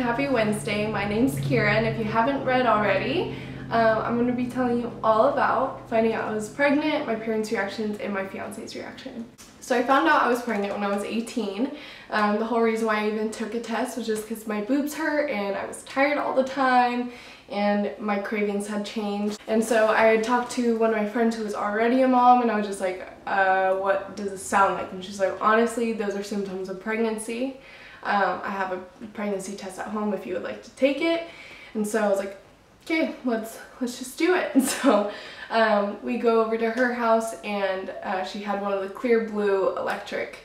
happy Wednesday. My name's Kira, and if you haven't read already, I'm going to be telling you all about finding out I was pregnant, my parents' reactions, and my fiance's reaction. So I found out I was pregnant when I was 18. The whole reason why I even took a test was just because my boobs hurt and I was tired all the time and my cravings had changed. And so I had talked to one of my friends who was already a mom, and I was just like, what does this sound like? And she's like, honestly, those are symptoms of pregnancy. I have a pregnancy test at home if you would like to take it. And so I was like, okay, let's just do it. And so we go over to her house, and she had one of the clear blue electric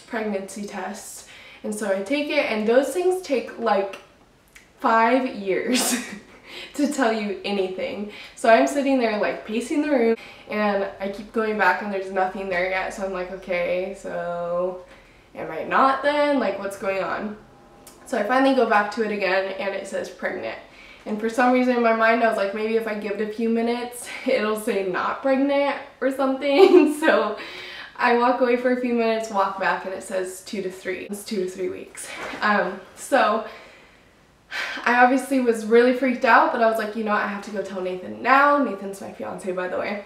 pregnancy tests. And so I take it, and those things take like 5 years to tell you anything. So I'm sitting there like pacing the room, and I keep going back and there's nothing there yet. So I'm like, okay, so am I not then? Like, what's going on? So I finally go back to it again, and it says pregnant. And for some reason in my mind, I was like, maybe if I give it a few minutes, it'll say not pregnant or something. So I walk away for a few minutes, walk back, and it says 2 to 3. It's 2 to 3 weeks. So I obviously was really freaked out, but I was like, you know what, I have to go tell Nathan now. Nathan's my fiance, by the way.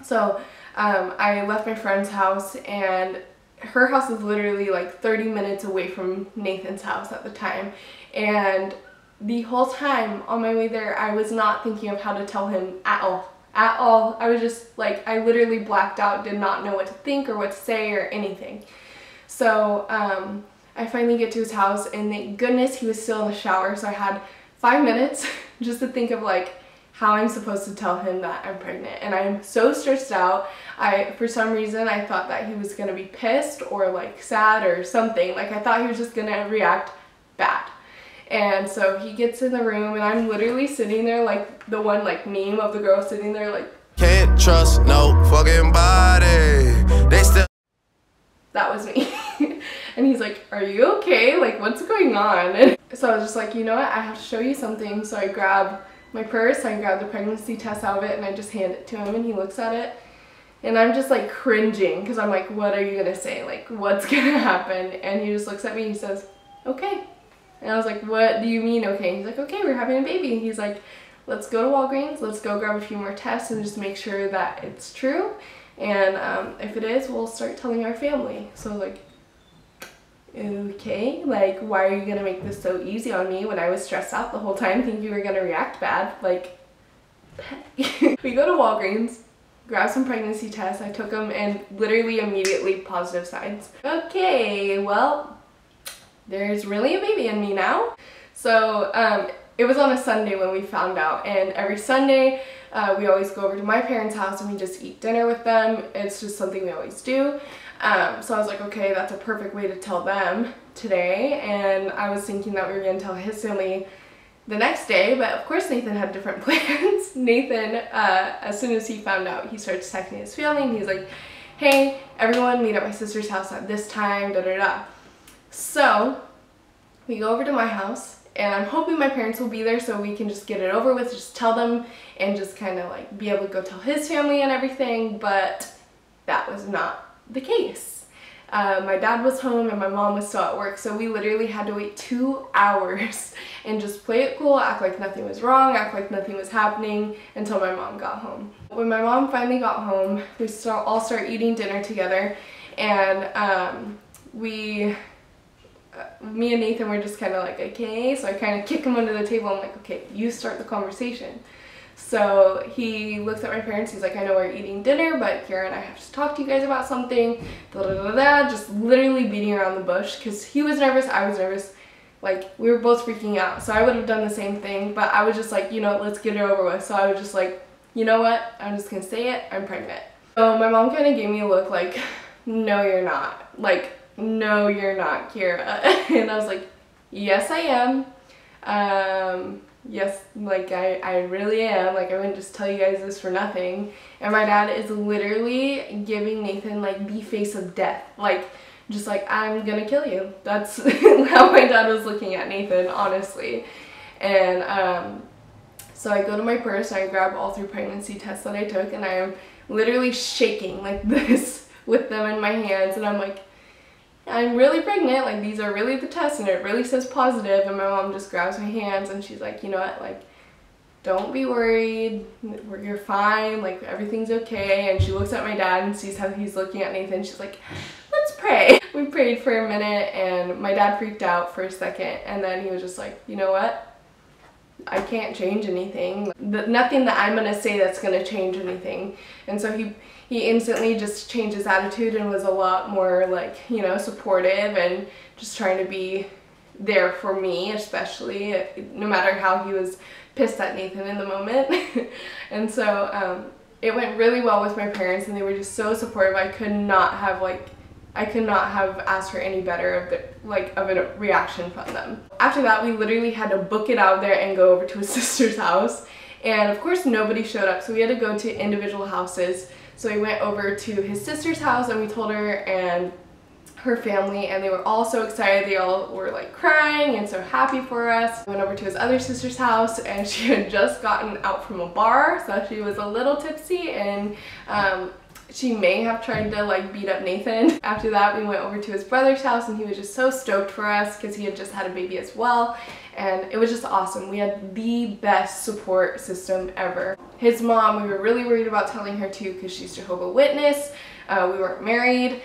So I left my friend's house, and her house is literally like 30 minutes away from Nathan's house at the time. And the whole time on my way there, I was not thinking of how to tell him at all. At all. I was just like, I literally blacked out, did not know what to think or what to say or anything. So I finally get to his house, and thank goodness he was still in the shower, so I had 5 minutes just to think of like how I'm supposed to tell him that I'm pregnant. And I'm so stressed out. For some reason, I thought that he was gonna be pissed or like sad or something. Like, I thought he was just gonna react bad. And so he gets in the room, and I'm literally sitting there like the one like meme of the girl sitting there like, can't trust no fucking body. They still. That was me. And he's like, are you okay? Like, what's going on? And so I was just like, you know what, I have to show you something. So I grab my purse, I grab the pregnancy test out of it, and I just hand it to him, and he looks at it. And I'm just like cringing because I'm like, what are you gonna say? Like, what's gonna happen? And he just looks at me and he says, okay. And I was like, what do you mean okay? He's like, okay, we're having a baby. And he's like, let's go to Walgreens, let's go grab a few more tests and just make sure that it's true. And if it is, we'll start telling our family. So like, okay, like, why are you gonna make this so easy on me when I was stressed out the whole time thinking you were gonna react bad? Like, we go to Walgreens, grab some pregnancy tests. I took them, and literally immediately positive signs. Okay, well, there's really a baby in me now. So it was on a Sunday when we found out, and every Sunday we always go over to my parents' house and we just eat dinner with them. It's just something we always do. So I was like, okay, that's a perfect way to tell them today. And I was thinking that we were gonna tell his family the next day, but of course Nathan had different plans. Nathan, as soon as he found out, he starts texting his family, and he's like, hey, everyone meet at my sister's house at this time, da da da. So we go over to my house, and I'm hoping my parents will be there so we can just get it over with, just tell them, and just kind of like be able to go tell his family and everything. But that was not the case. My dad was home and my mom was still at work, so we literally had to wait 2 hours and just play it cool, act like nothing was wrong, act like nothing was happening until my mom got home. When my mom finally got home, we all start eating dinner together, and me and Nathan were just kind of like, okay. So I kind of kick him under the table. I'm like, okay, you start the conversation. So he looks at my parents, he's like, I know we're eating dinner, but Kira and I have to talk to you guys about something, da da da da, just literally beating around the bush, because he was nervous, I was nervous, like, we were both freaking out. So I would have done the same thing, but I was just like, you know, let's get it over with. So I was just like, you know what, I'm just gonna say it, I'm pregnant. So my mom kind of gave me a look like, no you're not, like, no you're not, Kira. And I was like, yes I am. Yes, like I really am. Like, I wouldn't just tell you guys this for nothing. And my dad is literally giving Nathan like the face of death, like, just like, I'm gonna kill you. That's how my dad was looking at Nathan, honestly. And so I go to my purse and I grab all 3 pregnancy tests that I took, and I am literally shaking like this with them in my hands, and I'm like, I'm really pregnant, like these are really the tests and it really says positive. And my mom just grabs my hands and she's like, you know what, like don't be worried, you're fine, like everything's okay. And she looks at my dad and sees how he's looking at Nathan. She's like, let's pray. We prayed for a minute and my dad freaked out for a second and then he was just like, you know what? I can't change anything. Nothing that I'm gonna say that's gonna change anything. And so he instantly just changed his attitude and was a lot more like, you know, supportive and just trying to be there for me, especially, no matter how he was pissed at Nathan in the moment. And so it went really well with my parents and they were just so supportive. I could not have asked for any better of a reaction from them. After that, we literally had to book it out there and go over to his sister's house. And of course nobody showed up, so we had to go to individual houses. So we went over to his sister's house and we told her and her family, and they were all so excited. They all were like crying and so happy for us. We went over to his other sister's house and she had just gotten out from a bar, so she was a little tipsy and she may have tried to like beat up Nathan. After that, we went over to his brother's house and he was just so stoked for us because he had just had a baby as well. And it was just awesome. We had the best support system ever. His mom, we were really worried about telling her too because she's Jehovah's Witness. We weren't married.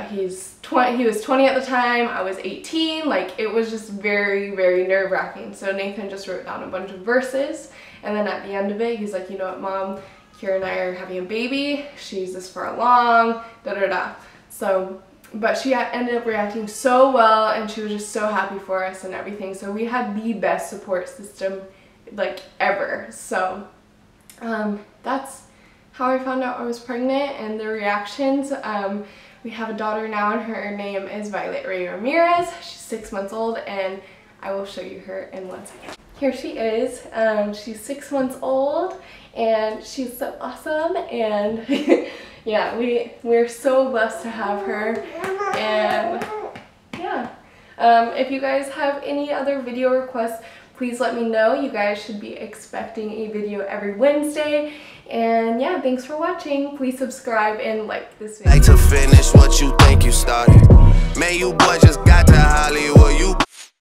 He was 20 at the time. I was 18. Like, it was just very, very nerve-wracking. So Nathan just wrote down a bunch of verses. And then at the end of it, he's like, you know what, Mom? Kira and I are having a baby. She's this far along, da-da-da. So, but she ended up reacting so well and she was just so happy for us and everything. So we had the best support system like ever. So that's how I found out I was pregnant and the reactions. We have a daughter now and her name is Violet Ray Ramirez. She's 6 months old and I will show you her in 1 second. Here she is. She's 6 months old and she's so awesome, and yeah, we're so blessed to have her. And yeah, if you guys have any other video requests, please let me know. You guys should be expecting a video every Wednesday. And yeah, thanks for watching. Please subscribe and like this video. Like to finish what you think you started. Man, you boy just got to Hollywood. You